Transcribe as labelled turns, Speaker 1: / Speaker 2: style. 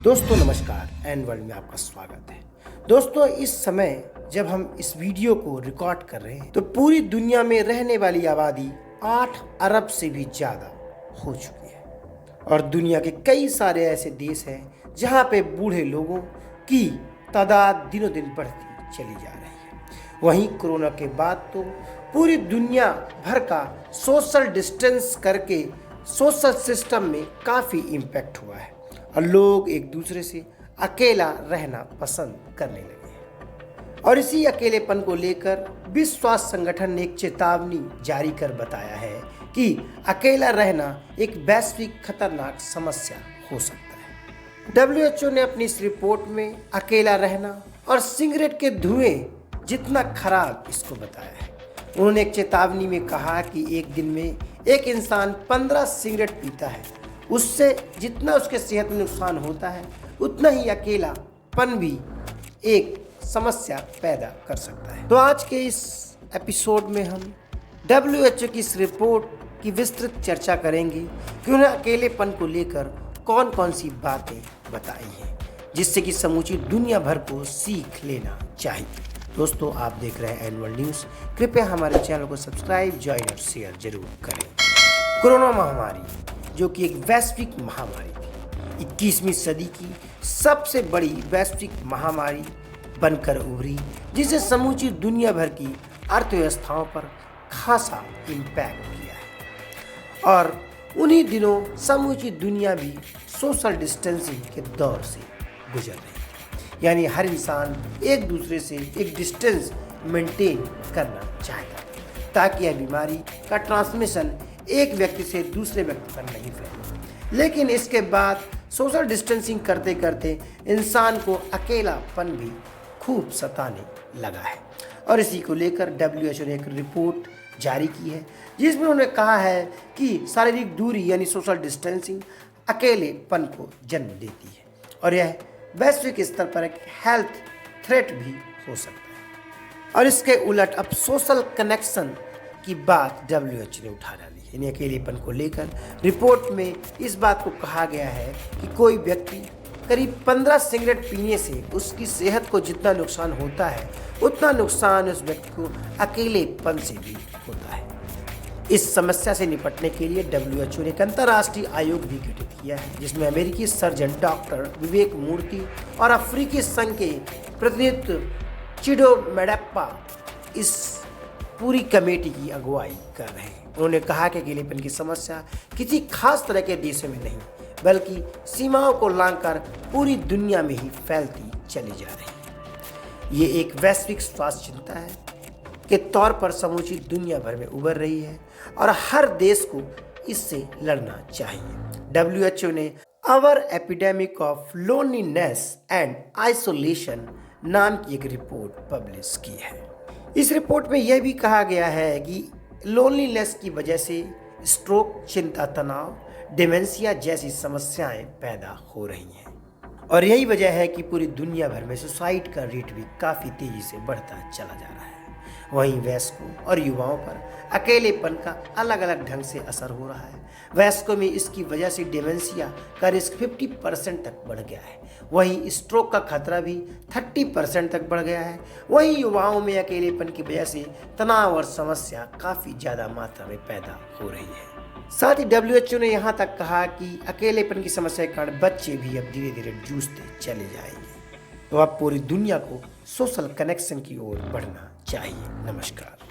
Speaker 1: दोस्तों नमस्कार and world में आपका स्वागत है। दोस्तों इस समय जब हम इस वीडियो को रिकॉर्ड कर रहे हैं तो पूरी दुनिया में रहने वाली आबादी 8 अरब से भी ज़्यादा हो चुकी है और दुनिया के कई सारे ऐसे देश हैं जहां पे बूढ़े लोगों की तादाद दिनों दिन बढ़ती चली जा रही है। वहीं कोरोना के बाद तो पूरी दुनिया भर का सोशल डिस्टेंस करके सोशल सिस्टम में काफ़ी इम्पैक्ट हुआ है और लोग एक दूसरे से अकेला रहना पसंद करने लगे हैं। और इसी अकेलेपन को लेकर विश्व स्वास्थ्य संगठन ने एक चेतावनी जारी कर बताया है कि अकेला रहना एक वैश्विक खतरनाक समस्या हो सकता है। WHO ने अपनी इस रिपोर्ट में अकेला रहना और सिगरेट के धुएं जितना खराब इसको बताया है। उन्होंने एक चेतावनी में कहा कि एक दिन में एक इंसान 15 सिगरेट पीता है, उससे जितना उसके सेहत में नुकसान होता है उतना ही अकेलापन भी एक समस्या पैदा कर सकता है। तो आज के इस एपिसोड में हम WHO की इस रिपोर्ट की विस्तृत चर्चा करेंगे कि उन्हें अकेलेपन को लेकर कौन कौन सी बातें बताई हैं जिससे कि समूची दुनिया भर को सीख लेना चाहिए। दोस्तों आप देख रहे हैं एनुअल न्यूज़, कृपया हमारे चैनल को सब्सक्राइब, ज्वाइन और शेयर जरूर करें। कोरोना महामारी जो कि एक वैश्विक महामारी थी, 21वीं सदी की सबसे बड़ी वैश्विक महामारी बनकर उभरी जिसे समूची दुनिया भर की अर्थव्यवस्थाओं पर खासा इम्पैक्ट किया है। और उन्हीं दिनों समूची दुनिया भी सोशल डिस्टेंसिंग के दौर से गुजर रही है, यानी हर इंसान एक दूसरे से एक डिस्टेंस मेंटेन करना चाहता ताकि यह बीमारी का ट्रांसमिशन एक व्यक्ति से दूसरे व्यक्ति पर नहीं फैले। लेकिन इसके बाद सोशल डिस्टेंसिंग करते करते इंसान को अकेलापन भी खूब सताने लगा है और इसी को लेकर WHO ने एक रिपोर्ट जारी की है जिसमें उन्होंने कहा है कि शारीरिक दूरी यानी सोशल डिस्टेंसिंग अकेलेपन को जन्म देती है और यह वैश्विक स्तर पर एक हेल्थ थ्रेट भी हो सकता है। और इसके उलट अब सोशल कनेक्शन की बात WHO ने उठा डाली है। यानी अकेलेपन को लेकर रिपोर्ट में इस बात को कहा गया है कि कोई व्यक्ति करीब 15 सिगरेट पीने से उसकी सेहत को जितना नुकसान होता है उतना नुकसान उस व्यक्ति को अकेलेपन से भी होता है। इस समस्या से निपटने के लिए WHO ने एक अंतर्राष्ट्रीय आयोग भी गठित किया है जिसमें अमेरिकी सर्जन डॉक्टर विवेक मूर्ति और अफ्रीकी संघ के प्रतिनिधित्व चिडो मेडेप्पा इस पूरी कमेटी की अगुवाई कर रहे हैं। उन्होंने कहा कि अकेलेपन की समस्या किसी खास तरह के देशों में नहीं बल्कि सीमाओं को लांघकर पूरी दुनिया में ही फैलती चली जा रही है। ये एक वैश्विक स्वास्थ्य चिंता है के तौर पर समूची दुनिया भर में उभर रही है और हर देश को इससे लड़ना चाहिए। WHO ने our epidemic of loneliness and isolation नाम की एक रिपोर्ट पब्लिश की है। इस रिपोर्ट में यह भी कहा गया है कि लोनलीनेस की वजह से स्ट्रोक, चिंता, तनाव, डिमेंशिया जैसी समस्याएं पैदा हो रही हैं और यही वजह है कि पूरी दुनिया भर में सुसाइड का रेट भी काफ़ी तेज़ी से बढ़ता चला जा रहा है। वहीं वयस्कों और युवाओं पर अकेलेपन का अलग अलग ढंग से असर हो रहा है। वयस्कों में इसकी वजह से डिमेंशिया का रिस्क 50% तक बढ़ गया है, वहीं स्ट्रोक का खतरा भी 30% तक बढ़ गया है। वहीं युवाओं में अकेलेपन की वजह से तनाव और समस्या काफ़ी ज़्यादा मात्रा में पैदा हो रही है। साथ ही WHO ने यहाँ तक कहा कि अकेलेपन की समस्या के कारण बच्चे भी अब धीरे धीरे जूझते चले जाएंगे। तो अब पूरी दुनिया को सोशल कनेक्शन की ओर बढ़ना चाहिए। नमस्कार।